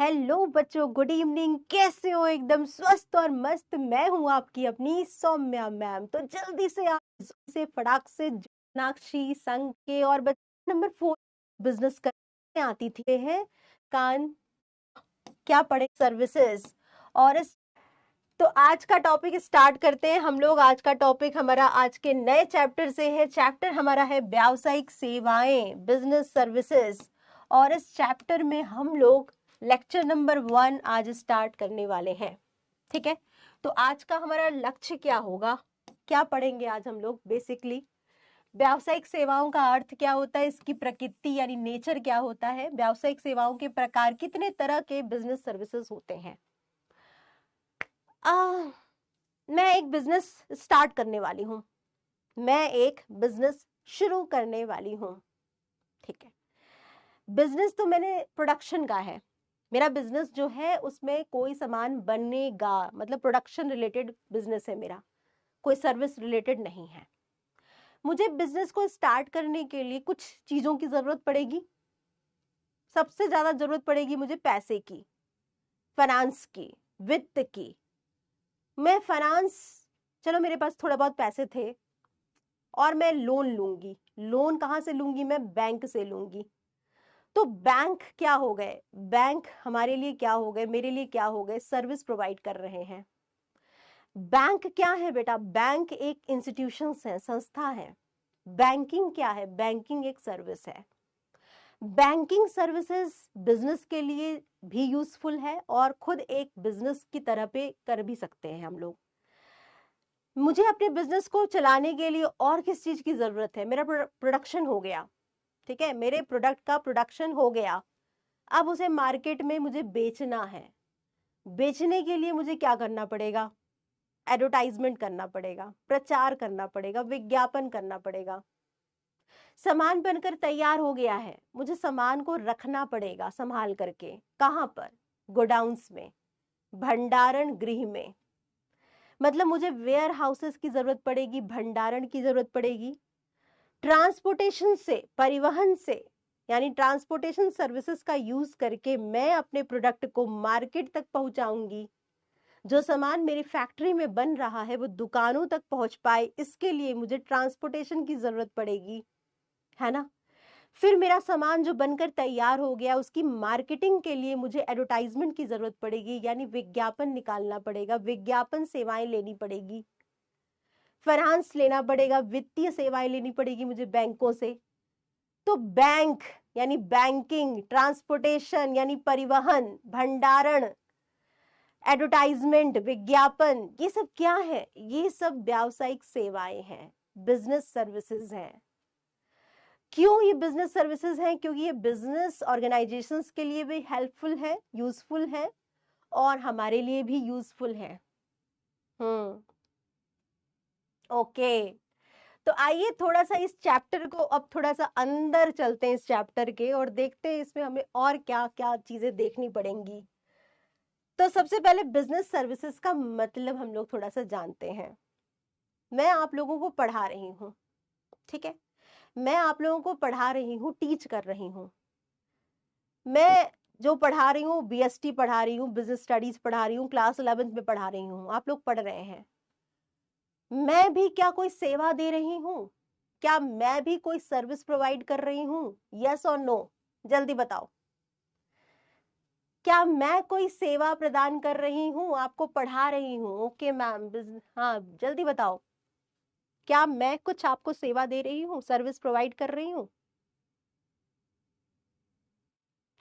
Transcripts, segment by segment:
Hello बच्चों, good evening. कैसे हो? एकदम स्वस्थ और मस्त। मैं हूँ आपकी अपनी सौम्या मैम। तो जल्दी से आज से फटाक से मीनाक्षी संघ के और बच्चे नंबर 4 बिजनेस करने आती थी है कान क्या पढ़े सर्विसेज। और इस तो आज का टॉपिक स्टार्ट करते हैं हम लोग। आज का टॉपिक हमारा आज के नए चैप्टर से है। चैप्टर हमारा है व्यावसायिक सेवाएं, बिजनेस सर्विसेज। और इस चैप्टर में हम लोग लेक्चर नंबर 1 आज स्टार्ट करने वाले हैं। ठीक है, तो आज का हमारा लक्ष्य क्या होगा, क्या पढ़ेंगे आज हम लोग? बेसिकली व्यावसायिक सेवाओं का अर्थ क्या होता है, इसकी प्रकृति यानी नेचर क्या होता है, व्यावसायिक सेवाओं के प्रकार, कितने तरह के बिजनेस सर्विसेज होते हैं। मैं एक बिजनेस स्टार्ट करने वाली हूँ, मैं एक बिजनेस शुरू करने वाली हूँ। ठीक है, बिजनेस तो मैंने प्रोडक्शन का है। मेरा बिजनेस जो है उसमें कोई सामान बनेगा, मतलब प्रोडक्शन रिलेटेड बिजनेस है मेरा, कोई सर्विस रिलेटेड नहीं है। मुझे बिजनेस को स्टार्ट करने के लिए कुछ चीजों की जरूरत पड़ेगी। सबसे ज्यादा जरूरत पड़ेगी मुझे पैसे की, फाइनेंस की, वित्त की। मैं फाइनेंस, चलो मेरे पास थोड़ा बहुत पैसे थे और मैं लोन लूंगी। लोन कहाँ से लूंगी? मैं बैंक से लूंगी। तो बैंक क्या हो गए? बैंक हमारे लिए क्या हो गए, मेरे लिए क्या हो गए? सर्विस प्रोवाइड कर रहे हैं। बैंक क्या है बेटा? बैंक एक इंस्टीट्यूशन है, संस्था है। बैंकिंग क्या है? बैंकिंग एक सर्विस है। बैंकिंग सर्विसेज बिजनेस के लिए भी यूजफुल है और खुद एक बिजनेस की तरह पे कर भी सकते हैं हम लोग। मुझे अपने बिजनेस को चलाने के लिए और किस चीज की जरूरत है? मेरा प्रोडक्शन हो गया, ठीक है, मेरे प्रोडक्ट का प्रोडक्शन हो गया। अब उसे मार्केट में मुझे बेचना है। बेचने के लिए मुझे क्या करना पड़ेगा? एडवर्टाइजमेंट करना पड़ेगा, प्रचार करना पड़ेगा, विज्ञापन करना पड़ेगा। सामान बनकर तैयार हो गया है, मुझे सामान को रखना पड़ेगा संभाल करके। कहाँ पर? गोडाउन्स में, भंडारण गृह में। मतलब मुझे वेयर हाउसेस की जरूरत पड़ेगी, भंडारण की जरूरत पड़ेगी। ट्रांसपोर्टेशन से, परिवहन से, यानी ट्रांसपोर्टेशन सर्विसेज का यूज करके मैं अपने प्रोडक्ट को मार्केट तक पहुंचाऊंगी। जो सामान मेरी फैक्ट्री में बन रहा है वो दुकानों तक पहुंच पाए, इसके लिए मुझे ट्रांसपोर्टेशन की जरूरत पड़ेगी, है ना। फिर मेरा सामान जो बनकर तैयार हो गया उसकी मार्केटिंग के लिए मुझे एडवर्टाइजमेंट की जरूरत पड़ेगी, यानी विज्ञापन निकालना पड़ेगा, विज्ञापन सेवाएं लेनी पड़ेगी, फाइनेंस लेना पड़ेगा, वित्तीय सेवाएं लेनी पड़ेगी मुझे बैंकों से। तो बैंक यानी बैंकिंग, ट्रांसपोर्टेशन यानी परिवहन, भंडारण, एडवर्टाइजमेंट, विज्ञापन, ये सब क्या है? ये सब व्यावसायिक सेवाएं हैं, बिजनेस सर्विसेज हैं। क्यों ये बिजनेस सर्विसेज हैं? क्योंकि ये बिजनेस ऑर्गेनाइजेशंस के लिए भी हेल्पफुल है, यूजफुल है और हमारे लिए भी यूजफुल है। ओके, तो आइए थोड़ा सा इस चैप्टर को अब थोड़ा सा अंदर चलते हैं इस चैप्टर के और देखते हैं इसमें हमें और क्या क्या चीजें देखनी पड़ेंगी। तो सबसे पहले बिजनेस सर्विसेज का मतलब हम लोग थोड़ा सा जानते हैं। मैं आप लोगों को पढ़ा रही हूँ, ठीक है, मैं आप लोगों को पढ़ा रही हूँ, टीच कर रही हूँ। मैं जो पढ़ा रही हूँ, बीएसटी पढ़ा रही हूँ, बिजनेस स्टडीज पढ़ा रही हूँ, क्लास 11th में पढ़ा रही हूँ, आप लोग पढ़ रहे हैं। मैं भी क्या कोई सेवा दे रही हूँ? क्या मैं भी कोई सर्विस प्रोवाइड कर रही हूँ? यस और नो, जल्दी बताओ। क्या मैं कोई सेवा प्रदान कर रही हूँ? आपको पढ़ा रही हूँ, ओके मैम, हाँ जल्दी बताओ। क्या मैं कुछ आपको सेवा दे रही हूँ, सर्विस प्रोवाइड कर रही हूँ?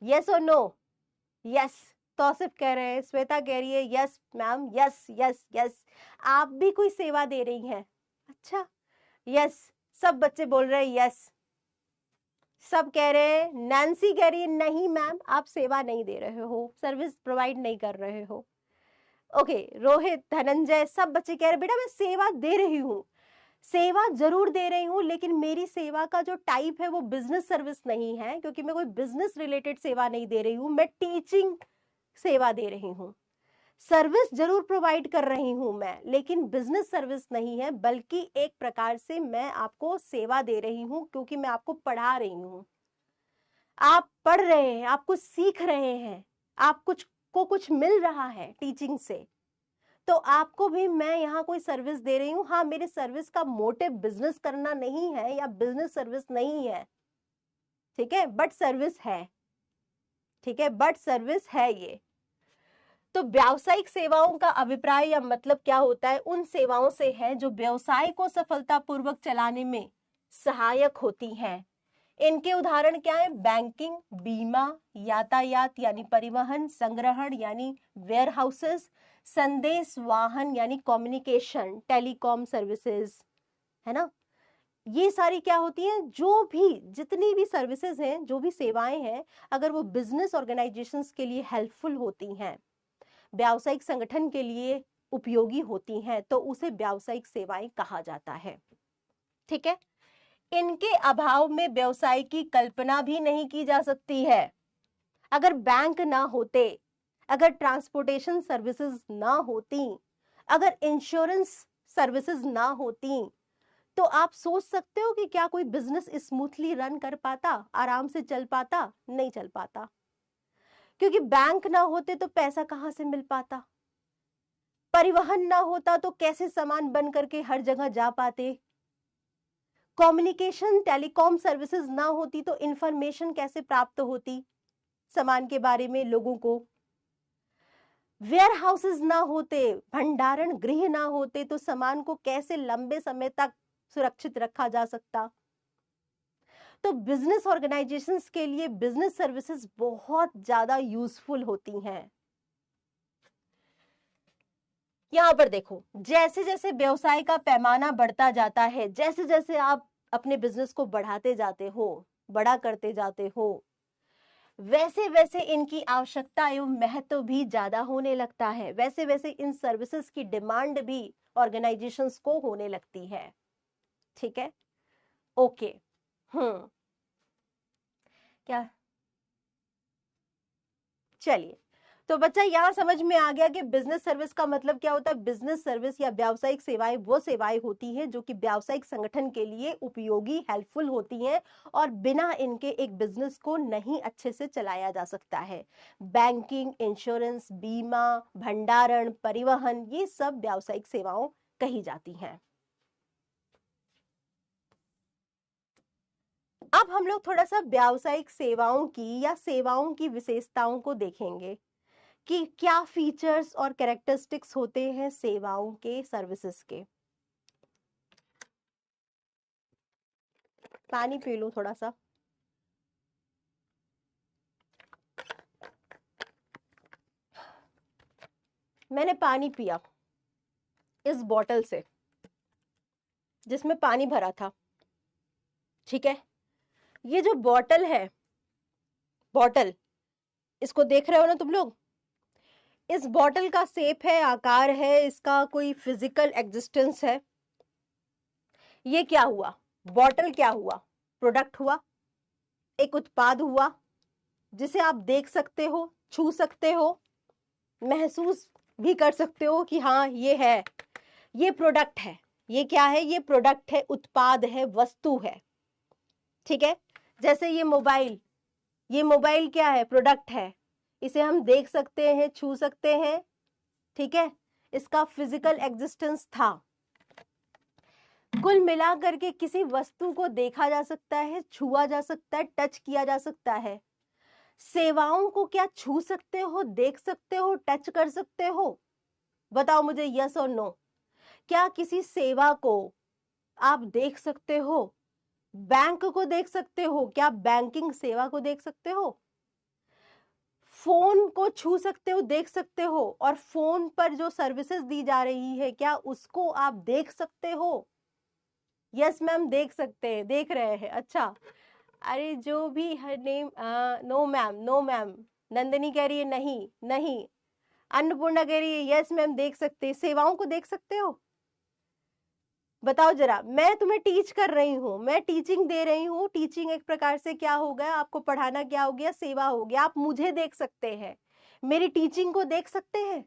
यस और नो? यस, तौसिफ कह रहे हैं, श्वेता कह रही है yes ma'am, yes yes yes. आप भी कोई सेवा दे रही हैं? अच्छा, यस, सब बच्चे बोल रहे हैं यस, सब कह रहे हैं। नैन्सी कह रही है नहीं मैम, आप सेवा नहीं दे रहे हो, सर्विस प्रोवाइड नहीं कर रहे हो। ओके, रोहित, धनंजय, सब बच्चे कह रहे बेटा मैं सेवा दे रही हूँ। सेवा जरूर दे रही हूँ, लेकिन मेरी सेवा का जो टाइप है वो बिजनेस सर्विस नहीं है, क्योंकि मैं कोई बिजनेस रिलेटेड सेवा नहीं दे रही हूँ, मैं टीचिंग सेवा दे रही हूँ। सर्विस जरूर प्रोवाइड कर रही हूं मैं, लेकिन बिजनेस सर्विस नहीं है, बल्कि एक प्रकार से मैं आपको सेवा दे रही हूं, क्योंकि मैं आपको पढ़ा रही हूं। आप पढ़ रहे हैं, आप कुछ सीख रहे हैं, आप कुछ मिल रहा है टीचिंग से, तो आपको भी मैं यहाँ कोई सर्विस दे रही हूँ। हाँ, मेरे सर्विस का मोटिव बिजनेस करना नहीं है या बिजनेस सर्विस नहीं है, ठीक है, बट सर्विस है, ठीक है, बट सर्विस है ये। तो व्यावसायिक सेवाओं का अभिप्राय या मतलब क्या होता है? उन सेवाओं से है जो व्यवसाय को सफलतापूर्वक चलाने में सहायक होती हैं। इनके उदाहरण क्या है? बैंकिंग, बीमा, यातायात यानी परिवहन, संग्रहण यानी वेयर हाउसेस, संदेश वाहन यानी कम्युनिकेशन, टेलीकॉम सर्विसेज, है ना। ये सारी क्या होती हैं? जो भी जितनी भी सर्विसेज हैं, जो भी सेवाएं हैं, अगर वो बिजनेस ऑर्गेनाइजेशंस के लिए हेल्पफुल होती हैं, व्यावसायिक संगठन के लिए उपयोगी होती हैं, तो उसे व्यावसायिक सेवाएं कहा जाता है, ठीक है। इनके अभाव में व्यवसाय की कल्पना भी नहीं की जा सकती है। अगर बैंक ना होते, अगर ट्रांसपोर्टेशन सर्विसेज ना होती, अगर इंश्योरेंस सर्विसेज ना होती, तो आप सोच सकते हो कि क्या कोई बिजनेस स्मूथली रन कर पाता, आराम से चल पाता? नहीं चल पाता, क्योंकि बैंक ना होते तो पैसा कहां से मिल पाता, परिवहन ना होता तो कैसे सामान बन करके हर जगह जा पाते, कम्युनिकेशन टेलीकॉम सर्विसेज ना होती तो इंफॉर्मेशन कैसे प्राप्त होती सामान के बारे में लोगों को, वेयर हाउसेज ना होते, भंडारण गृह ना होते तो सामान को कैसे लंबे समय तक सुरक्षित रखा जा सकता। तो बिजनेस ऑर्गेनाइजेशंस के लिए बिजनेस सर्विसेज बहुत ज्यादा यूजफुल होती हैं। यहां पर देखो, जैसे जैसे व्यवसाय का पैमाना बढ़ता जाता है, जैसे जैसे आप अपने बिजनेस को बढ़ाते जाते हो, बड़ा करते जाते हो, वैसे वैसे इनकी आवश्यकता एवं महत्व भी ज्यादा होने लगता है, वैसे वैसे इन सर्विसेज की डिमांड भी ऑर्गेनाइजेशंस को होने लगती है, ठीक है। ओके, क्या, चलिए, तो बच्चा यहाँ समझ में आ गया कि बिजनेस सर्विस का मतलब क्या होता है। बिजनेस सर्विस या व्यावसायिक सेवाएं वो सेवाएं होती हैं जो कि व्यावसायिक संगठन के लिए उपयोगी, हेल्पफुल होती हैं, और बिना इनके एक बिजनेस को नहीं अच्छे से चलाया जा सकता है। बैंकिंग, इंश्योरेंस, बीमा, भंडारण, परिवहन, ये सब व्यावसायिक सेवाओं कही जाती हैं। अब हम लोग थोड़ा सा व्यावसायिक सेवाओं की या सेवाओं की विशेषताओं को देखेंगे कि क्या फीचर्स और कैरेक्टरिस्टिक्स होते हैं सेवाओं के, सर्विसेज के। पानी पी लूं थोड़ा सा। मैंने पानी पिया इस बॉटल से जिसमें पानी भरा था, ठीक है। ये जो बॉटल है, बॉटल, इसको देख रहे हो ना तुम लोग, इस बॉटल का शेप है, आकार है, इसका कोई फिजिकल एग्जिस्टेंस है। ये क्या हुआ? बॉटल क्या हुआ? प्रोडक्ट हुआ, एक उत्पाद हुआ जिसे आप देख सकते हो, छू सकते हो, महसूस भी कर सकते हो कि हाँ ये है, ये प्रोडक्ट है। ये क्या है? ये प्रोडक्ट है, उत्पाद है, वस्तु है, ठीक है। जैसे ये मोबाइल, ये मोबाइल क्या है? प्रोडक्ट है, इसे हम देख सकते हैं, छू सकते हैं, ठीक है, इसका फिजिकल एग्जिस्टेंस था। कुल मिलाकर के किसी वस्तु को देखा जा सकता है, छुआ जा सकता है, टच किया जा सकता है। सेवाओं को क्या छू सकते हो, देख सकते हो, टच कर सकते हो? बताओ मुझे, यस और नो। क्या किसी सेवा को आप देख सकते हो? बैंक को देख सकते हो? क्या बैंकिंग सेवा को देख सकते हो? फोन को छू सकते हो, देख सकते हो, और फोन पर जो सर्विसेज दी जा रही है क्या उसको आप देख सकते हो? यस मैम, देख सकते हैं, देख रहे हैं, अच्छा। अरे जो भी her name, no ma'am, no ma'am. Nandini कह रही है नहीं नहीं। अन्नपूर्णा कह रही है यस मैम, देख सकते हैं। सेवाओं को देख सकते हो? बताओ जरा, मैं तुम्हें टीच कर रही हूँ, मैं टीचिंग दे रही हूँ। टीचिंग एक प्रकार से क्या हो गया, आपको पढ़ाना क्या हो गया, सेवा हो गया। आप मुझे देख सकते हैं, मेरी टीचिंग को देख सकते हैं।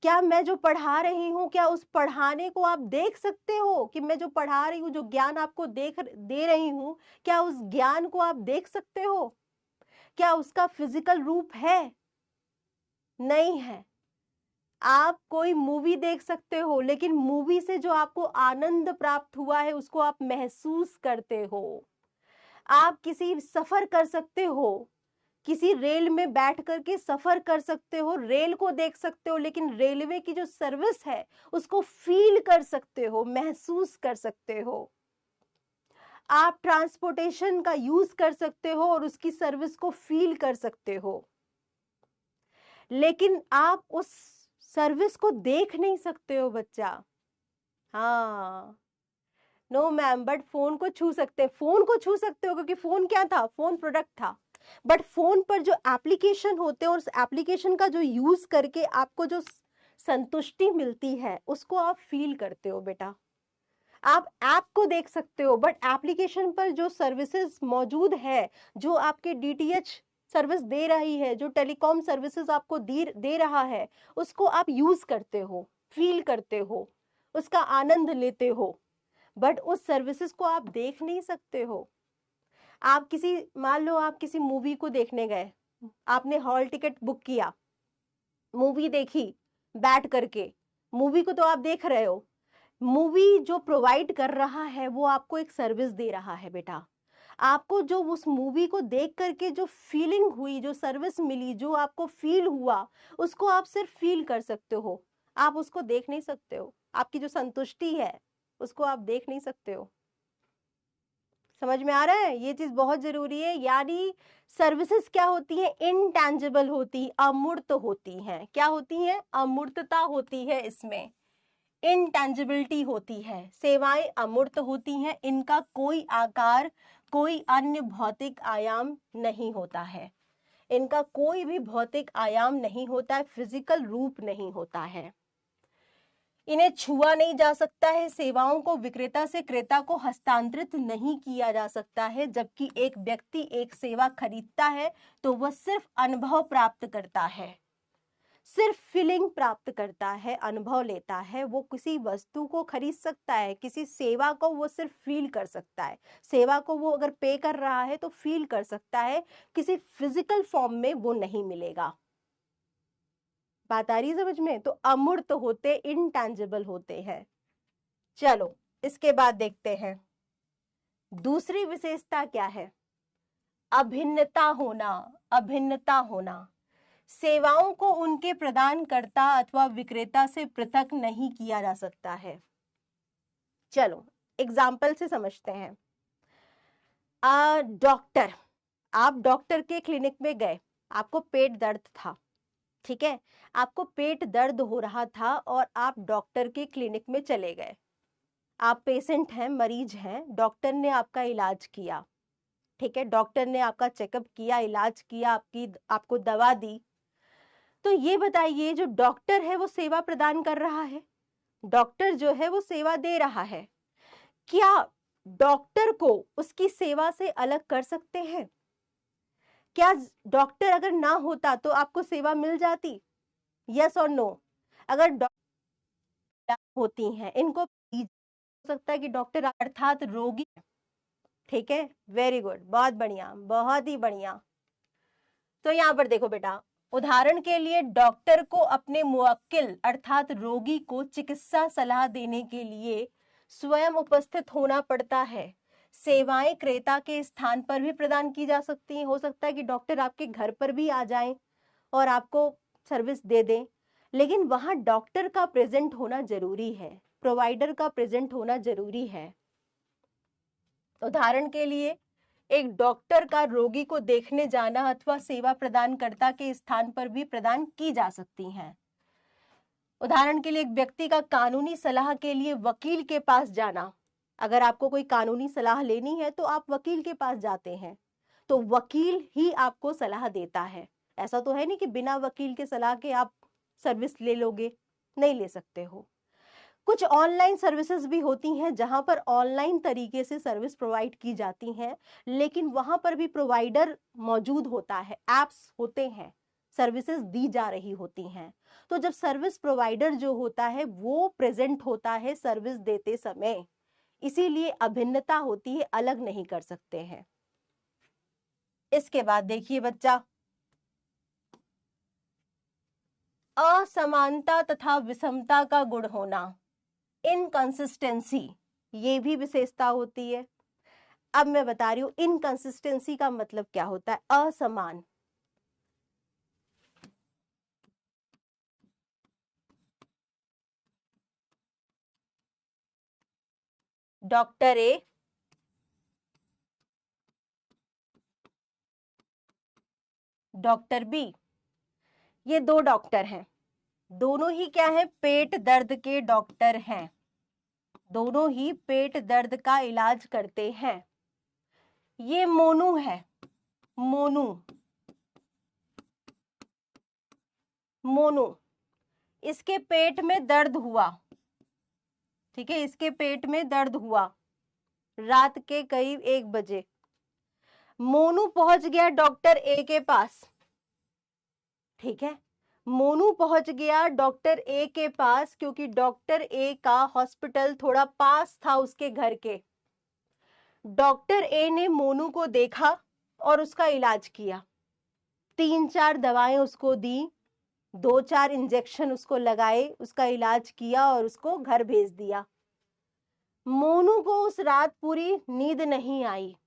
क्या मैं जो पढ़ा रही हूँ, क्या उस पढ़ाने को आप देख सकते हो कि मैं जो पढ़ा रही हूँ, जो ज्ञान आपको दे रही हूँ, क्या उस ज्ञान को आप देख सकते हो? क्या उसका फिजिकल रूप है? नहीं है। आप कोई मूवी देख सकते हो, लेकिन मूवी से जो आपको आनंद प्राप्त हुआ है उसको आप महसूस करते हो। आप किसी सफर कर सकते हो, किसी रेल में बैठ करके सफर कर सकते हो, रेल को देख सकते हो, लेकिन रेलवे की जो सर्विस है उसको फील कर सकते हो, महसूस कर सकते हो। आप ट्रांसपोर्टेशन का यूज कर सकते हो और उसकी सर्विस को फील कर सकते हो, लेकिन आप उस सर्विस को देख नहीं सकते हो बच्चा। हाँ, नो मैम, बट फोन को छू सकते हैं। फोन को छू सकते हो क्योंकि फोन क्या था, फोन प्रोडक्ट था, बट फोन पर जो एप्लीकेशन होते हैं और उस एप्लीकेशन का जो यूज करके आपको जो संतुष्टि मिलती है उसको आप फील करते हो बेटा। आप ऐप को देख सकते हो, बट एप्लीकेशन पर जो सर्विसेज मौजूद है, जो आपके डीटीएच सर्विस दे रही है, जो टेलीकॉम सर्विसेज आपको दे रहा है, उसको आप यूज करते हो, फील करते हो, उसका आनंद लेते हो, बट उस सर्विसेज को आप देख नहीं सकते हो। आप किसी, मान लो आप किसी मूवी को देखने गए, आपने हॉल टिकट बुक किया, मूवी देखी बैठ करके, मूवी को तो आप देख रहे हो, मूवी जो प्रोवाइड कर रहा है वो आपको एक सर्विस दे रहा है बेटा। आपको जो उस मूवी को देख करके जो फीलिंग हुई, जो सर्विस मिली, जो आपको फील हुआ, उसको आप सिर्फ फील कर सकते हो, आप उसको देख नहीं सकते हो। आपकी जो संतुष्टि है उसको आप देख नहीं सकते हो। समझ में आ रहा है? ये चीज बहुत जरूरी है। यानी सर्विसेज क्या होती है, इनटैंजिबल होती, अमूर्त होती हैं। क्या होती हैं? अमूर्तता होती है, इसमें इनटैंजिबिलिटी होती है। सेवाएं अमूर्त होती हैं, इनका कोई आकार, कोई अन्य भौतिक आयाम नहीं होता है, इनका कोई भी भौतिक आयाम नहीं होता है, फिजिकल रूप नहीं होता है, इन्हें छुआ नहीं जा सकता है, सेवाओं को विक्रेता से क्रेता को हस्तांतरित नहीं किया जा सकता है। जबकि एक व्यक्ति एक सेवा खरीदता है तो वह सिर्फ अनुभव प्राप्त करता है, सिर्फ फीलिंग प्राप्त करता है, अनुभव लेता है। वो किसी वस्तु को खरीद सकता है, किसी सेवा को वो सिर्फ फील कर सकता है। सेवा को वो अगर पे कर रहा है तो फील कर सकता है, किसी फिजिकल फॉर्म में वो नहीं मिलेगा। बात आ रही समझ में? तो अमूर्त होते, इनटैंजिबल होते हैं। चलो इसके बाद देखते हैं दूसरी विशेषता क्या है। अभिन्नता होना। अभिन्नता होना, सेवाओं को उनके प्रदानकर्ता अथवा विक्रेता से पृथक नहीं किया जा सकता है। चलो एग्जाम्पल से समझते हैं। डॉक्टर, आप डॉक्टर के क्लिनिक में गए, आपको पेट दर्द था, ठीक है, आपको पेट दर्द हो रहा था और आप डॉक्टर के क्लिनिक में चले गए। आप पेशेंट हैं, मरीज हैं, डॉक्टर ने आपका इलाज किया, ठीक है, डॉक्टर ने आपका चेकअप किया, इलाज किया, आपको दवा दी। तो ये बताइए, जो डॉक्टर है वो सेवा प्रदान कर रहा है, डॉक्टर जो है वो सेवा दे रहा है, क्या डॉक्टर को उसकी सेवा से अलग कर सकते हैं? क्या डॉक्टर अगर ना होता तो आपको सेवा मिल जाती? यस और नो? अगर डॉक्टर होती हैं, इनको हो सकता है कि डॉक्टर अर्थात रोगी, ठीक है, वेरी गुड, बहुत बढ़िया, बहुत ही बढ़िया। तो यहाँ पर देखो बेटा, उदाहरण के लिए डॉक्टर को अपने मुवक्किल अर्थात रोगी को चिकित्सा सलाह देने के लिए स्वयं उपस्थित होना पड़ता है। सेवाएं क्रेता के स्थान पर भी प्रदान की जा सकती हैं। हो सकता है कि डॉक्टर आपके घर पर भी आ जाएं और आपको सर्विस दे दें, लेकिन वहां डॉक्टर का प्रेजेंट होना जरूरी है, प्रोवाइडर का प्रेजेंट होना जरूरी है। उदाहरण के लिए एक डॉक्टर का रोगी को देखने जाना अथवा सेवा प्रदानकर्ता के स्थान पर भी प्रदान की जा सकती हैं। उदाहरण के लिए एक व्यक्ति का कानूनी सलाह के लिए वकील के पास जाना, अगर आपको कोई कानूनी सलाह लेनी है तो आप वकील के पास जाते हैं, तो वकील ही आपको सलाह देता है। ऐसा तो है नहीं कि बिना वकील के सलाह के आप सर्विस ले लोगे, नहीं ले सकते हो। कुछ ऑनलाइन सर्विसेज भी होती हैं जहां पर ऑनलाइन तरीके से सर्विस प्रोवाइड की जाती हैं, लेकिन वहां पर भी प्रोवाइडर मौजूद होता है, एप्स होते हैं, सर्विसेज दी जा रही होती हैं। तो जब सर्विस प्रोवाइडर जो होता है वो प्रेजेंट होता है सर्विस देते समय, इसीलिए अभिन्नता होती है, अलग नहीं कर सकते हैं। इसके बाद देखिए बच्चा, असमानता तथा विषमता का गुण होना, इनकंसिस्टेंसी, ये भी विशेषता होती है। अब मैं बता रही हूं इनकंसिस्टेंसी का मतलब क्या होता है। असमान, डॉक्टर ए डॉक्टर बी, ये दो डॉक्टर हैं, दोनों ही क्या है, पेट दर्द के डॉक्टर हैं, दोनों ही पेट दर्द का इलाज करते हैं। ये मोनू है, मोनू, मोनू, इसके पेट में दर्द हुआ, ठीक है, इसके पेट में दर्द हुआ रात के करीब 1 बजे। मोनू पहुंच गया डॉक्टर ए के पास, ठीक है, मोनू पहुंच गया डॉक्टर ए के पास क्योंकि डॉक्टर ए का हॉस्पिटल थोड़ा पास था उसके घर के। डॉक्टर ए ने मोनू को देखा और उसका इलाज किया, 3-4 दवाएं उसको दी, 2-4 इंजेक्शन उसको लगाए, उसका इलाज किया और उसको घर भेज दिया। मोनू को उस रात पूरी नींद नहीं आई,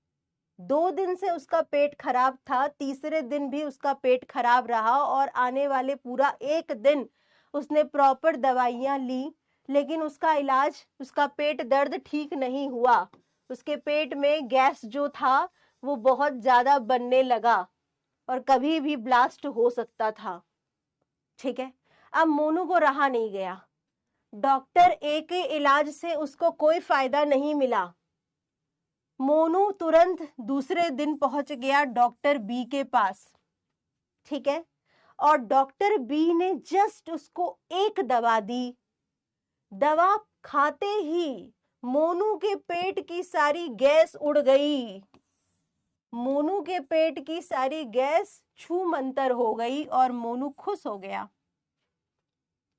2 दिन से उसका पेट खराब था, तीसरे दिन भी उसका पेट खराब रहा और आने वाले पूरा 1 दिन उसने प्रॉपर दवाइयां ली, लेकिन उसका इलाज, उसका पेट दर्द ठीक नहीं हुआ। उसके पेट में गैस जो था वो बहुत ज्यादा बनने लगा और कभी भी ब्लास्ट हो सकता था, ठीक है। अब मोनू को रहा नहीं गया, डॉक्टर ए के इलाज से उसको कोई फायदा नहीं मिला। मोनू तुरंत दूसरे दिन पहुंच गया डॉक्टर बी के पास, ठीक है, और डॉक्टर बी ने जस्ट उसको एक दवा दी, दवा खाते ही मोनू के पेट की सारी गैस उड़ गई, मोनू के पेट की सारी गैस छू मंतर हो गई और मोनू खुश हो गया,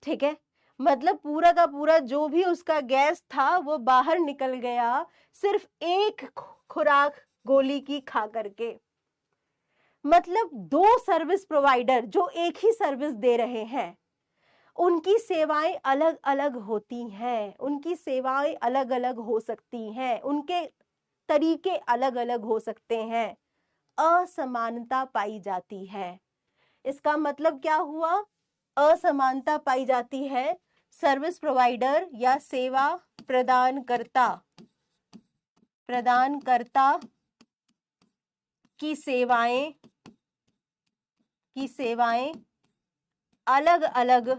ठीक है। मतलब पूरा का पूरा जो भी उसका गैस था वो बाहर निकल गया, सिर्फ एक खुराक गोली की खा करके। मतलब 2 सर्विस प्रोवाइडर जो एक ही सर्विस दे रहे हैं, उनकी सेवाएं अलग अलग होती हैं, उनकी सेवाएं अलग अलग हो सकती हैं, उनके तरीके अलग अलग हो सकते हैं, असमानता पाई जाती है। इसका मतलब क्या हुआ, असमानता पाई जाती है, सर्विस प्रोवाइडर या सेवा प्रदानकर्ता की सेवाएं अलग अलग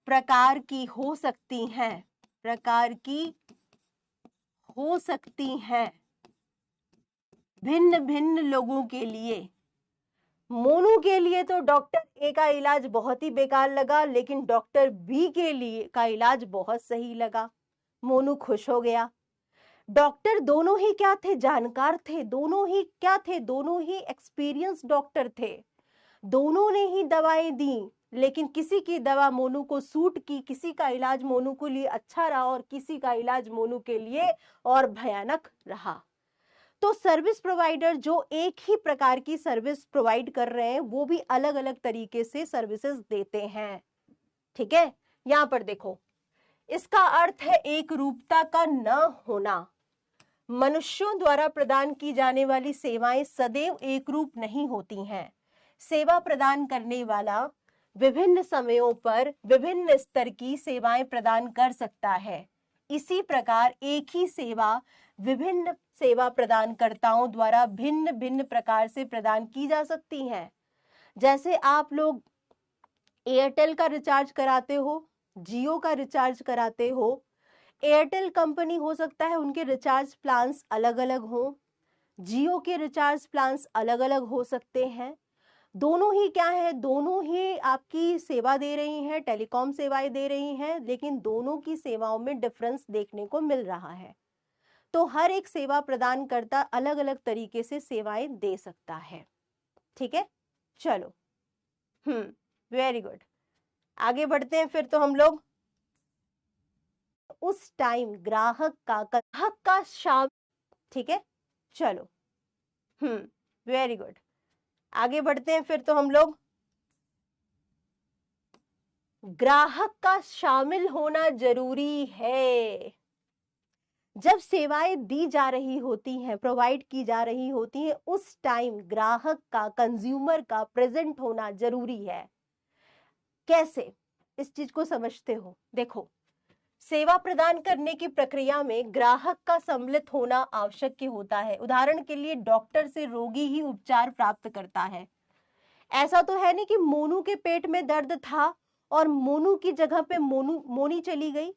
प्रकार की हो सकती हैं, भिन्न भिन्न लोगों के लिए। मोनू के लिए तो डॉक्टर ए का इलाज बहुत ही बेकार लगा, लेकिन डॉक्टर बी के लिए का इलाज बहुत सही लगा, मोनू खुश हो गया। डॉक्टर दोनों ही क्या थे, जानकार थे, दोनों ही क्या थे, दोनों ही एक्सपीरियंस डॉक्टर थे, दोनों ने ही दवाएं दी, लेकिन किसी की दवा मोनू को सूट की, किसी का इलाज मोनू के लिए अच्छा रहा और किसी का इलाज मोनू के लिए और भयानक रहा। तो सर्विस प्रोवाइडर जो एक ही प्रकार की सर्विस प्रोवाइड कर रहे हैं वो भी अलग अलग तरीके से सर्विसेज देते हैं, ठीक है। यहां पर देखो, इसका अर्थ है एक रूपता का न होना। मनुष्यों द्वारा प्रदान की जाने वाली सेवाएं सदैव एक रूप नहीं होती हैं। सेवा प्रदान करने वाला विभिन्न समयों पर विभिन्न स्तर की सेवाएं प्रदान कर सकता है। इसी प्रकार एक ही सेवा विभिन्न सेवा प्रदानकर्ताओं द्वारा भिन्न भिन्न प्रकार से प्रदान की जा सकती हैं। जैसे आप लोग एयरटेल का रिचार्ज कराते हो, जियो का रिचार्ज कराते हो, एयरटेल कंपनी हो सकता है उनके रिचार्ज प्लान्स अलग अलग हो, जियो के रिचार्ज प्लान्स अलग अलग हो सकते हैं। दोनों ही क्या है, दोनों ही आपकी सेवा दे रही हैं, टेलीकॉम सेवाएं दे रही हैं, लेकिन दोनों की सेवाओं में डिफरेंस देखने को मिल रहा है। तो हर एक सेवा प्रदानकर्ता अलग अलग तरीके से सेवाएं दे सकता है, ठीक है। चलो, वेरी गुड, आगे बढ़ते हैं फिर। तो हम लोग उस टाइम ग्राहक का शाम, ठीक है, चलो, वेरी गुड। आगे बढ़ते हैं फिर तो हम लोग। ग्राहक का शामिल होना जरूरी है। जब सेवाएं दी जा रही होती हैं, प्रोवाइड की जा रही होती हैं, उस टाइम ग्राहक का, कंज्यूमर का प्रेजेंट होना जरूरी है। कैसे, इस चीज को समझते हो? देखो, सेवा प्रदान करने की प्रक्रिया में ग्राहक का सम्मिलित होना आवश्यक होता है। उदाहरण के लिए डॉक्टर से रोगी ही उपचार प्राप्त करता है। ऐसा तो है नहीं कि मोनू के पेट में दर्द था और मोनू की जगह पे मोनी चली गई।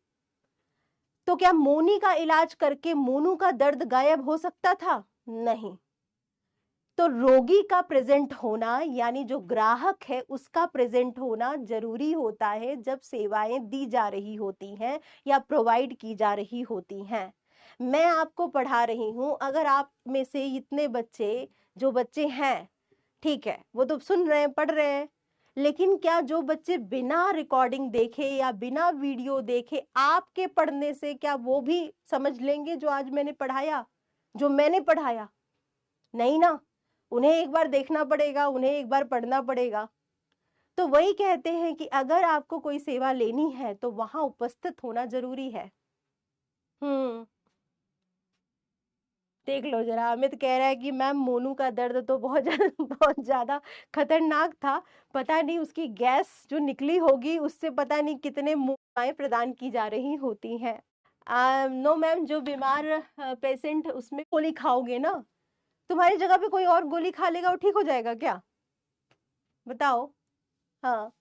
तो क्या मोनी का इलाज करके मोनू का दर्द गायब हो सकता था? नहीं। तो रोगी का प्रेजेंट होना, यानी जो ग्राहक है उसका प्रेजेंट होना जरूरी होता है जब सेवाएं दी जा रही होती हैं या प्रोवाइड की जा रही होती हैं। मैं आपको पढ़ा रही हूं, अगर आप में से इतने बच्चे, जो बच्चे हैं, ठीक है, वो तो सुन रहे हैं, पढ़ रहे हैं, लेकिन क्या जो बच्चे बिना रिकॉर्डिंग देखे या बिना वीडियो देखे आपके पढ़ने से क्या वो भी समझ लेंगे जो आज मैंने पढ़ाया, जो मैंने पढ़ाया? नहीं ना, उन्हें एक बार देखना पड़ेगा, उन्हें एक बार पढ़ना पड़ेगा। तो वही कहते हैं कि अगर आपको कोई सेवा लेनी है तो वहां उपस्थित होना जरूरी है। देख लो जरा, अमित कह रहा है कि मैम मोनू का दर्द तो बहुत बहुत ज्यादा खतरनाक था, पता नहीं उसकी गैस जो निकली होगी उससे पता नहीं कितने मुआवजे प्रदान की जा रही होती हैं। नो मैम, जो बीमार पेशेंट, उसमें गोली खाओगे ना, तुम्हारी जगह पे कोई और गोली खा लेगा, वो ठीक हो जाएगा क्या? बताओ। हाँ,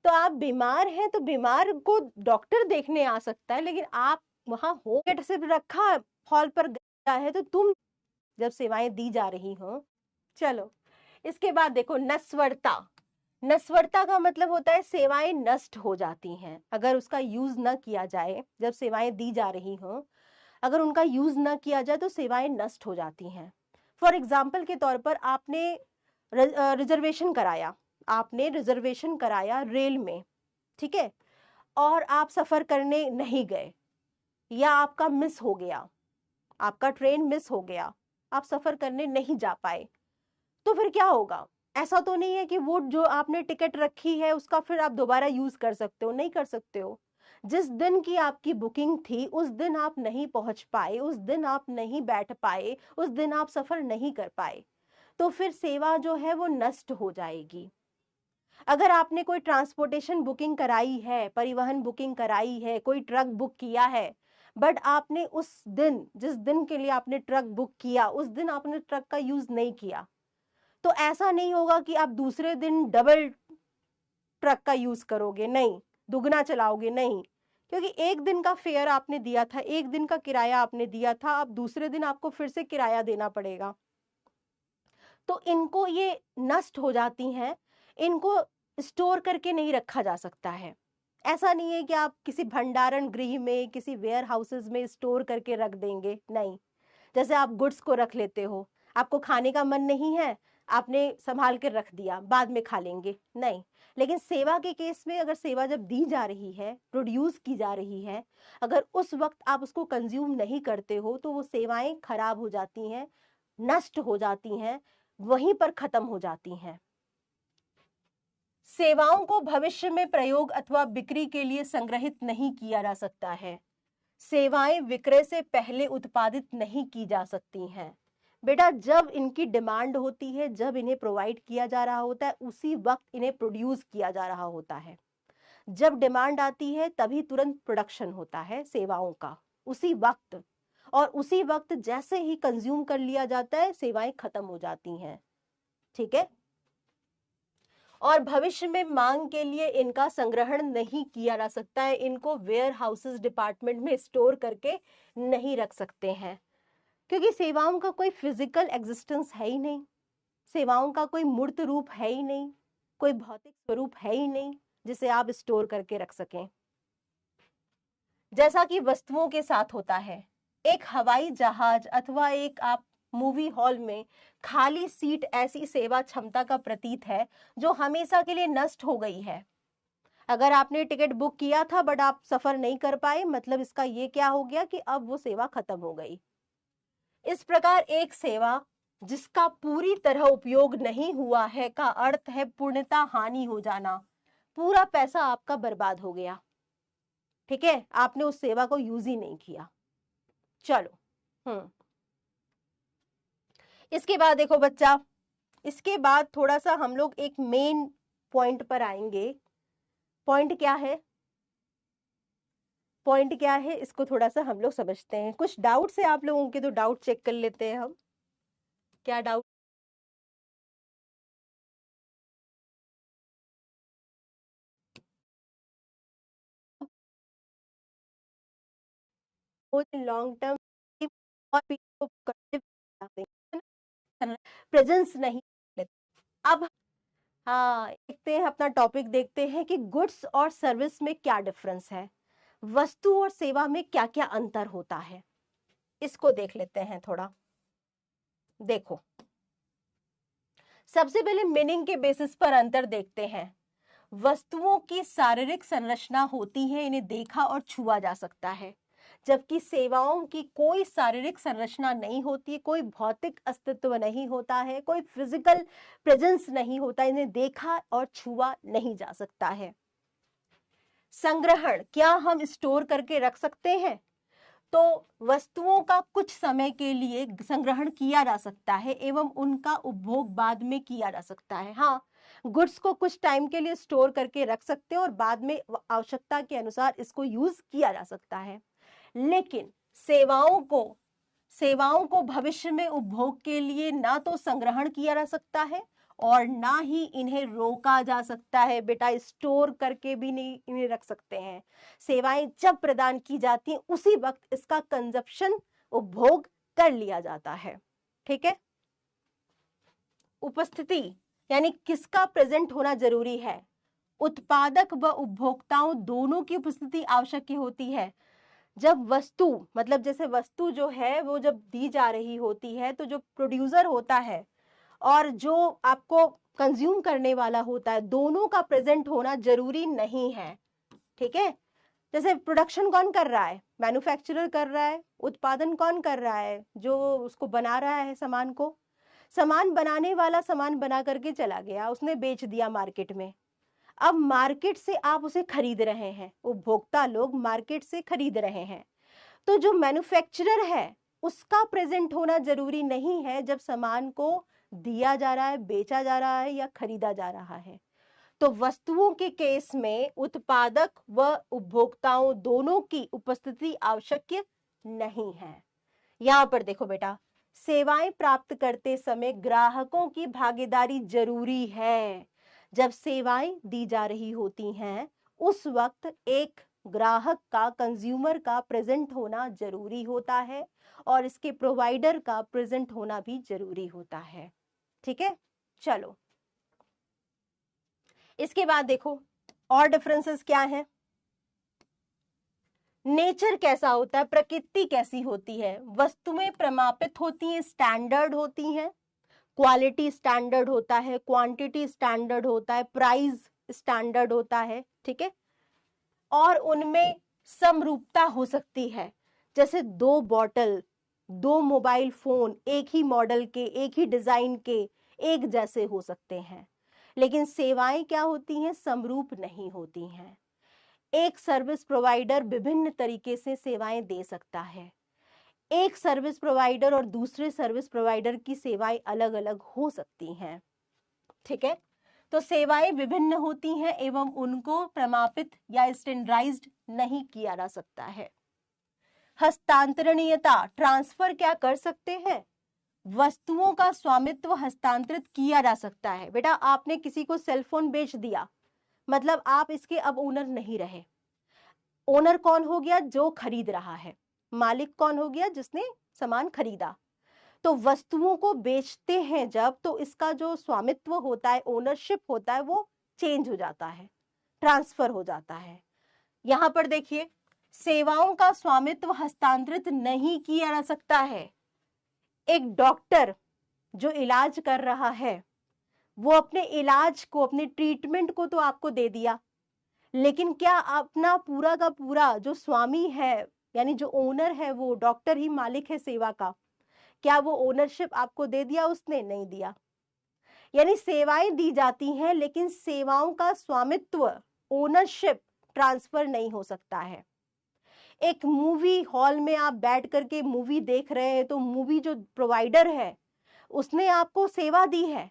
तो आप बीमार हैं तो बीमार को डॉक्टर देखने आ सकता है, लेकिन आप वहां हो सिर्फ रखा हॉल पर गया है, तो तुम जब सेवाएं दी जा रही हो। चलो, इसके बाद देखो, नस्वरता। नस्वरता का मतलब होता है सेवाएं नष्ट हो जाती हैं अगर उसका यूज न किया जाए। जब सेवाएं दी जा रही हो, अगर उनका यूज न किया जाए तो सेवाएं नष्ट हो जाती हैं। फॉर एग्जाम्पल के तौर पर आपने रिजर्वेशन कराया, आपने रिजर्वेशन कराया रेल में, ठीक है, और आप सफर करने नहीं गए, या आपका मिस हो गया, आपका ट्रेन मिस हो गया, आप सफर करने नहीं जा पाए, तो फिर क्या होगा? ऐसा तो नहीं है कि वो जो आपने टिकट रखी है उसका फिर आप दोबारा यूज कर सकते हो, नहीं कर सकते हो। जिस दिन की आपकी बुकिंग थी उस दिन आप नहीं पहुंच पाए, उस दिन आप नहीं बैठ पाए, उस दिन आप सफर नहीं कर पाए, तो फिर सेवा जो है वो नष्ट हो जाएगी। अगर आपने कोई ट्रांसपोर्टेशन बुकिंग कराई है, परिवहन बुकिंग कराई है, कोई ट्रक बुक किया है, बट आपने उस दिन, जिस दिन के लिए आपने ट्रक बुक किया, उस दिन आपने ट्रक का यूज नहीं किया, तो ऐसा नहीं होगा कि आप दूसरे दिन डबल ट्रक का यूज करोगे, नहीं, दुगना चलाओगे, नहीं, क्योंकि एक दिन का फेयर आपने दिया था, एक दिन का किराया आपने दिया था, अब दूसरे दिन आपको फिर से किराया देना पड़ेगा। तो इनको ये नष्ट हो जाती हैं, इनको स्टोर करके नहीं रखा जा सकता है। ऐसा नहीं है कि आप किसी भंडारण गृह में, किसी वेयर हाउसेस में स्टोर करके रख देंगे, नहीं। जैसे आप गुड्स को रख लेते हो, आपको खाने का मन नहीं है, आपने संभाल के रख दिया, बाद में खा लेंगे, नहीं। लेकिन सेवा के केस में, अगर सेवा जब दी जा रही है, प्रोड्यूस की जा रही है, अगर उस वक्त आप उसको कंज्यूम नहीं करते हो तो वो सेवाएं खराब हो जाती हैं, नष्ट हो जाती हैं, वहीं पर खत्म हो जाती हैं। सेवाओं को भविष्य में प्रयोग अथवा बिक्री के लिए संग्रहित नहीं किया जा सकता है। सेवाएं विक्रय से पहले उत्पादित नहीं की जा सकती हैं। बेटा, जब इनकी डिमांड होती है, जब इन्हें प्रोवाइड किया जा रहा होता है, उसी वक्त इन्हें प्रोड्यूस किया जा रहा होता है। जब डिमांड आती है तभी तुरंत प्रोडक्शन होता है सेवाओं का, उसी वक्त, और उसी वक्त जैसे ही कंज्यूम कर लिया जाता है सेवाएं खत्म हो जाती हैं, ठीक है। और भविष्य में मांग के लिए इनका संग्रहण नहीं किया जा सकता है, इनको वेयर हाउसेस डिपार्टमेंट में स्टोर करके नहीं रख सकते हैं, क्योंकि सेवाओं का कोई फिजिकल एग्जिस्टेंस है ही नहीं, सेवाओं का कोई मूर्त रूप है ही नहीं, कोई भौतिक स्वरूप है ही नहीं जिसे आप स्टोर करके रख सकें। जैसा कि वस्तुओं के साथ होता है, एक हवाई जहाज अथवा एक आप मूवी हॉल में खाली सीट ऐसी सेवा क्षमता का प्रतीक है जो हमेशा के लिए नष्ट हो गई है। अगर आपने टिकट बुक किया था बट आप सफर नहीं कर पाए, मतलब इसका ये क्या हो गया कि अब वो सेवा खत्म हो गई। इस प्रकार एक सेवा, जिसका पूरी तरह उपयोग नहीं हुआ है का अर्थ है पूर्णता हानि हो जाना, पूरा पैसा आपका बर्बाद हो गया, ठीक है, आपने उस सेवा को यूज ही नहीं किया। चलो, इसके बाद देखो बच्चा, इसके बाद थोड़ा सा हम लोग एक मेन पॉइंट पर आएंगे। पॉइंट क्या है, पॉइंट क्या है, इसको थोड़ा सा हम लोग समझते हैं। कुछ डाउट्स है आप लोगों के, तो डाउट चेक कर लेते हैं हम। क्या डाउट? लॉन्ग टर्म प्रेजेंस नहीं लेते। अब हाँ, देखते हैं अपना टॉपिक, देखते हैं कि गुड्स और सर्विस में क्या डिफरेंस है, वस्तु और सेवा में क्या क्या अंतर होता है, इसको देख लेते हैं थोड़ा। देखो, सबसे पहले मीनिंग के बेसिस पर अंतर देखते हैं। वस्तुओं की शारीरिक संरचना होती है, इन्हें देखा और छुआ जा सकता है, जबकि सेवाओं की कोई शारीरिक संरचना नहीं होती, कोई भौतिक अस्तित्व नहीं होता है, कोई फिजिकल प्रेजेंस नहीं होता, इन्हें देखा और छुआ नहीं जा सकता है। संग्रहण, क्या हम स्टोर करके रख सकते हैं? तो वस्तुओं का कुछ समय के लिए संग्रहण किया जा सकता है एवं उनका उपभोग बाद में किया जा सकता है। हाँ, गुड्स को कुछ टाइम के लिए स्टोर करके रख सकते हैं और बाद में आवश्यकता के अनुसार इसको यूज किया जा सकता है। लेकिन सेवाओं को भविष्य में उपभोग के लिए ना तो संग्रहण किया जा सकता है और ना ही इन्हें रोका जा सकता है। बेटा, स्टोर करके भी नहीं इन्हें रख सकते हैं। सेवाएं जब प्रदान की जाती हैं उसी वक्त इसका कंजप्शन, उपभोग कर लिया जाता है। ठीक है, उपस्थिति यानी किसका प्रेजेंट होना जरूरी है? उत्पादक व उपभोक्ताओं दोनों की उपस्थिति आवश्यक होती है। जब वस्तु, मतलब जैसे वस्तु जो है वो जब दी जा रही होती है, तो जो प्रोड्यूसर होता है और जो आपको कंज्यूम करने वाला होता है, दोनों का प्रेजेंट होना जरूरी नहीं है। ठीक है, जैसे प्रोडक्शन कौन कर रहा है? मैन्युफैक्चरर कर रहा है। उत्पादन कौन कर रहा है? जो उसको बना रहा है सामान को। सामान बनाने वाला सामान बना करके चला गया, उसने बेच दिया मार्केट में। अब मार्केट से आप उसे खरीद रहे हैं, उपभोक्ता लोग मार्केट से खरीद रहे हैं। तो जो मैन्युफैक्चरर है उसका प्रेजेंट होना जरूरी नहीं है जब सामान को दिया जा रहा है, बेचा जा रहा है या खरीदा जा रहा है। तो वस्तुओं के केस में उत्पादक व उपभोक्ताओं दोनों की उपस्थिति आवश्यक नहीं है। यहां पर देखो बेटा, सेवाएं प्राप्त करते समय ग्राहकों की भागीदारी जरूरी है। जब सेवाएं दी जा रही होती हैं उस वक्त एक ग्राहक का, कंज्यूमर का प्रेजेंट होना जरूरी होता है और इसके प्रोवाइडर का प्रेजेंट होना भी जरूरी होता है। ठीक है, चलो इसके बाद देखो और डिफरेंसेस क्या है। नेचर कैसा होता है, प्रकृति कैसी होती है? वस्तुएं प्रमापित होती हैं, स्टैंडर्ड होती हैं। क्वालिटी स्टैंडर्ड होता है, क्वांटिटी स्टैंडर्ड होता है, प्राइस स्टैंडर्ड होता है। ठीक है, और उनमें समरूपता हो सकती है। जैसे 2 बॉटल, 2 मोबाइल फोन एक ही मॉडल के, एक ही डिजाइन के, एक जैसे हो सकते हैं। लेकिन सेवाएं क्या होती हैं? समरूप नहीं होती हैं। एक सर्विस प्रोवाइडर विभिन्न तरीके से सेवाएं दे सकता है। एक सर्विस प्रोवाइडर और दूसरे सर्विस प्रोवाइडर की सेवाएं अलग अलग हो सकती हैं। ठीक है, तो सेवाएं विभिन्न होती हैं एवं उनको प्रमापित या स्टैंडर्डाइज्ड नहीं किया जा सकता है। हस्तांतरणीयता, ट्रांसफर क्या कर सकते हैं? वस्तुओं का स्वामित्व हस्तांतरित किया जा सकता है। बेटा, आपने किसी को सेलफोन बेच दिया, मतलब आप इसके अब ओनर नहीं रहे। ओनर कौन हो गया? जो खरीद रहा है। मालिक कौन हो गया? जिसने सामान खरीदा। तो वस्तुओं को बेचते हैं जब, तो इसका जो स्वामित्व होता है, ओनरशिप होता है, वो चेंज हो जाता है, ट्रांसफर हो जाता है। यहां पर देखिए, सेवाओं का स्वामित्व हस्तांतरित नहीं किया जा सकता है। एक डॉक्टर जो इलाज कर रहा है, वो अपने इलाज को, अपने ट्रीटमेंट को तो आपको दे दिया, लेकिन क्या अपना पूरा का पूरा जो स्वामी है, यानी जो ओनर है, वो डॉक्टर ही मालिक है सेवा का, क्या वो ओनरशिप आपको दे दिया उसने? नहीं दिया। यानी सेवाएं दी जाती हैं, लेकिन सेवाओं का स्वामित्व, ओनरशिप ट्रांसफर नहीं हो सकता है। एक मूवी हॉल में आप बैठ करके मूवी देख रहे हैं, तो मूवी जो प्रोवाइडर है उसने आपको सेवा दी है,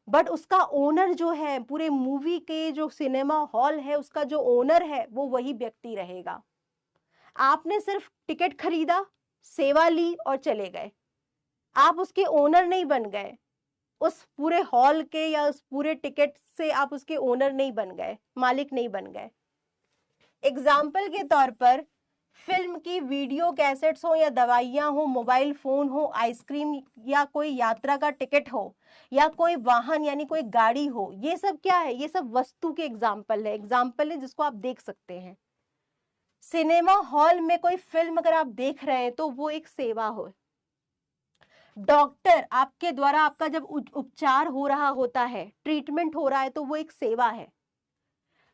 बट उसका ओनर जो है, पूरे मूवी के जो सिनेमा हॉल है उसका जो ओनर है वो वही व्यक्ति रहेगा। आपने सिर्फ टिकट खरीदा, सेवा ली और चले गए, आप उसके ओनर नहीं बन गए। उस पूरे हॉल के या उस पूरे टिकट से आप उसके ओनर नहीं बन गए, मालिक नहीं बन गए। एग्जाम्पल के तौर पर फिल्म की वीडियो कैसेट्स हो या दवाइयां हो, मोबाइल फोन हो, आइसक्रीम या कोई यात्रा का टिकट हो, या कोई वाहन यानी कोई गाड़ी हो, ये सब क्या है? ये सब वस्तु के एग्जाम्पल है जिसको आप देख सकते हैं। सिनेमा हॉल में कोई फिल्म अगर आप देख रहे हैं तो वो एक सेवा हो। डॉक्टर आपके द्वारा आपका जब उपचार हो रहा होता है, ट्रीटमेंट हो रहा है, तो वो एक सेवा है।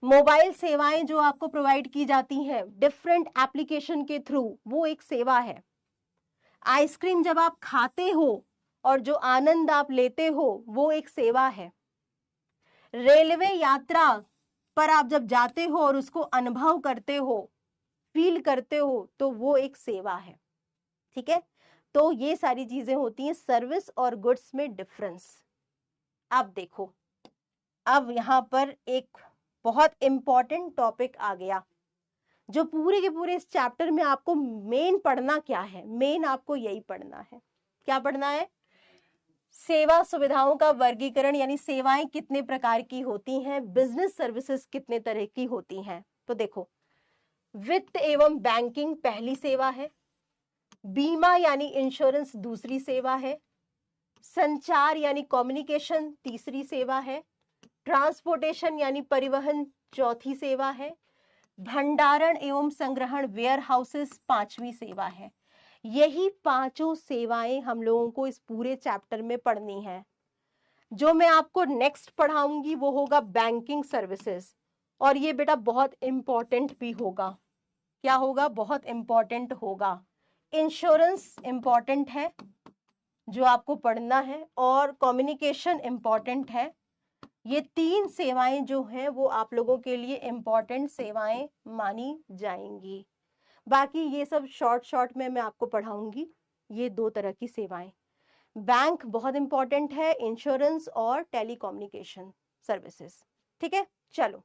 मोबाइल सेवाएं जो आपको प्रोवाइड की जाती हैं डिफरेंट एप्लीकेशन के थ्रू, वो एक सेवा है। आइसक्रीम जब आप खाते हो और जो आनंद आप लेते हो वो एक सेवा है। रेलवे यात्रा पर आप जब जाते हो और उसको अनुभव करते हो, फील करते हो, तो वो एक सेवा है। ठीक है, तो ये सारी चीजें होती हैं सर्विस और गुड्स में डिफरेंस। अब देखो, अब यहां पर एक बहुत इंपॉर्टेंट टॉपिक आ गया, जो पूरे के पूरे इस चैप्टर में आपको मेन पढ़ना क्या है? मेन आपको यही पढ़ना है। क्या पढ़ना है? सेवा सुविधाओं का वर्गीकरण, यानी सेवाएं कितने प्रकार की होती हैं, बिजनेस सर्विसेज कितने तरह की होती हैं। तो देखो, वित्त एवं बैंकिंग पहली सेवा है, बीमा यानी इंश्योरेंस दूसरी सेवा है, संचार यानी कम्युनिकेशन तीसरी सेवा है, ट्रांसपोर्टेशन यानी परिवहन चौथी सेवा है, भंडारण एवं संग्रहण वेयर हाउसेस पांचवी सेवा है। यही पांचों सेवाएं हम लोगों को इस पूरे चैप्टर में पढ़नी है। जो मैं आपको नेक्स्ट पढ़ाऊंगी वो होगा बैंकिंग सर्विसेज, और ये बेटा बहुत इंपॉर्टेंट भी होगा। क्या होगा? बहुत इंपॉर्टेंट होगा। इंश्योरेंस इंपॉर्टेंट है जो आपको पढ़ना है, और कम्युनिकेशन इंपॉर्टेंट है। ये तीन सेवाएं जो हैं वो आप लोगों के लिए इंपॉर्टेंट सेवाएं मानी जाएंगी। बाकी ये सब शॉर्ट में मैं आपको पढ़ाऊंगी। ये दो तरह की सेवाएं, बैंक बहुत इंपॉर्टेंट है, इंश्योरेंस और टेलीकम्युनिकेशन सर्विसेज। ठीक है, चलो,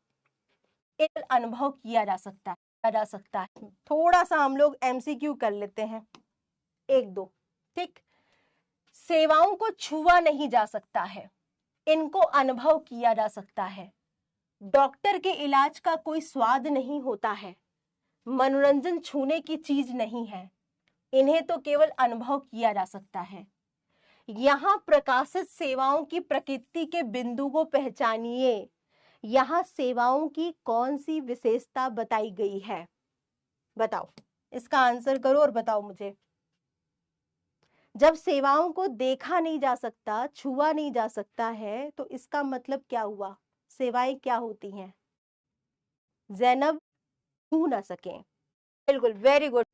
एक अनुभव किया जा सकता है। थोड़ा सा हम लोग एमसीक्यू कर लेते हैं, एक दो। ठीक, सेवाओं को छुआ नहीं जा सकता है, इनको अनुभव किया जा सकता है। डॉक्टर के इलाज का कोई स्वाद नहीं होता है, मनोरंजन छूने की चीज नहीं है, इन्हें तो केवल अनुभव किया जा सकता है। यहाँ प्रकाशित सेवाओं की प्रकृति के बिंदु को पहचानिए। यहाँ सेवाओं की कौन सी विशेषता बताई गई है? बताओ, इसका आंसर करो और बताओ मुझे। जब सेवाओं को देखा नहीं जा सकता, छुआ नहीं जा सकता है, तो इसका मतलब क्या हुआ? सेवाएं क्या होती हैं? जैनब, छू ना सके। बिल्कुल, वेरी गुड।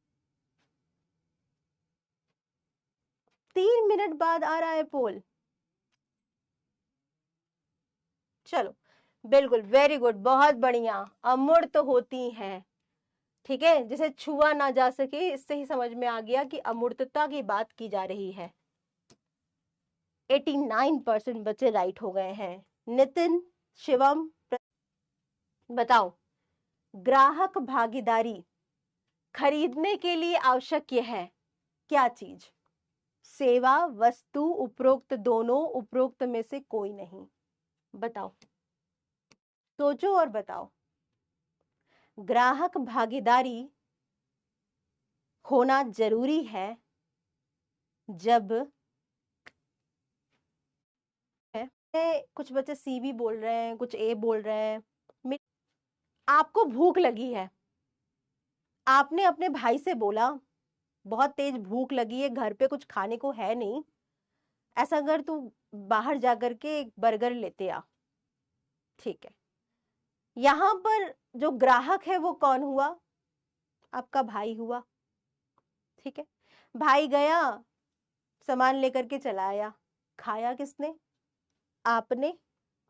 3 मिनट बाद आ रहा है पोल। चलो, बिल्कुल, वेरी गुड, बहुत बढ़िया। अमूर्त होती हैं। ठीक है, जिसे छुआ ना जा सके, इससे ही समझ में आ गया कि अमूर्तता की बात की जा रही है। 89% बच्चे राइट हो गए हैं। नितिन, शिवम, बताओ, ग्राहक भागीदारी खरीदने के लिए आवश्यक यह है क्या चीज? सेवा, वस्तु, उपरोक्त दोनों, उपरोक्त में से कोई नहीं। बताओ, सोचो और बताओ। ग्राहक भागीदारी होना जरूरी है जब कुछ बच्चे सी भी बोल रहे हैं, कुछ ए बोल रहे हैं। आपको भूख लगी है, आपने अपने भाई से बोला बहुत तेज भूख लगी है, घर पे कुछ खाने को है नहीं, ऐसा अगर तू बाहर जाकर के एक बर्गर लेते आ। ठीक है, यहां पर जो ग्राहक है वो कौन हुआ? आपका भाई हुआ। ठीक है, भाई गया, सामान लेकर के चला आया, खाया किसने? आपने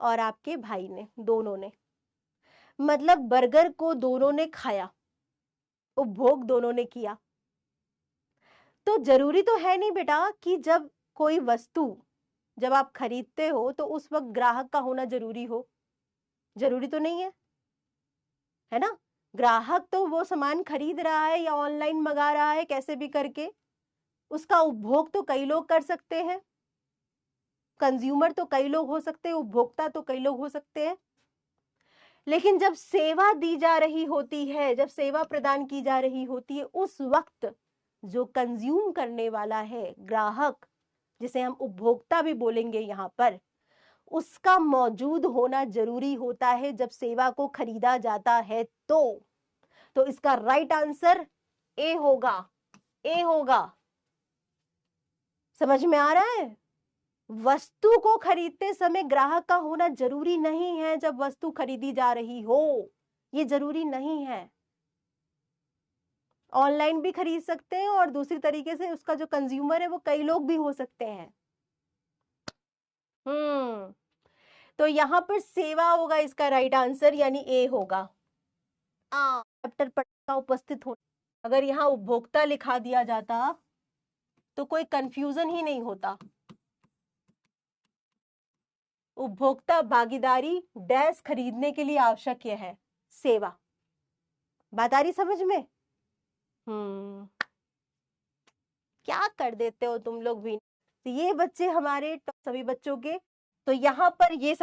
और आपके भाई ने, दोनों ने। मतलब बर्गर को दोनों ने खाया, उपभोग दोनों ने किया। तो जरूरी तो है नहीं बेटा कि जब कोई वस्तु जब आप खरीदते हो तो उस वक्त ग्राहक का होना जरूरी हो, जरूरी तो नहीं है ना? ग्राहक तो वो सामान खरीद रहा है या ऑनलाइन मंगा रहा है, कैसे भी करके उसका उपभोग तो कई लोग कर सकते हैं। कंज्यूमर तो कई लोग हो सकते हैं, उपभोक्ता तो कई लोग हो सकते हैं। लेकिन जब सेवा दी जा रही होती है, जब सेवा प्रदान की जा रही होती है, उस वक्त जो कंज्यूम करने वाला है, ग्राहक, जिसे हम उपभोक्ता भी बोलेंगे यहाँ पर, उसका मौजूद होना जरूरी होता है जब सेवा को खरीदा जाता है। तो इसका राइट आंसर ए होगा, ए होगा। समझ में आ रहा है? वस्तु को खरीदते समय ग्राहक का होना जरूरी नहीं है जब वस्तु खरीदी जा रही हो, ये जरूरी नहीं है। ऑनलाइन भी खरीद सकते हैं और दूसरी तरीके से उसका जो कंज्यूमर है वो कई लोग भी हो सकते हैं। तो यहां पर सेवा होगा इसका राइट आंसर, यानी ए होगा। चैप्टर पढ़ना उपस्थित हो, अगर यहाँ उपभोक्ता लिखा दिया जाता तो कोई कंफ्यूजन ही नहीं होता। उपभोक्ता भागीदारी डैश खरीदने के लिए आवश्यक है सेवा। बात आ रही समझ में? क्या कर देते हो तुम लोग भी। तो ये बच्चे हमारे सभी बच्चों के, तो यहाँ पर ये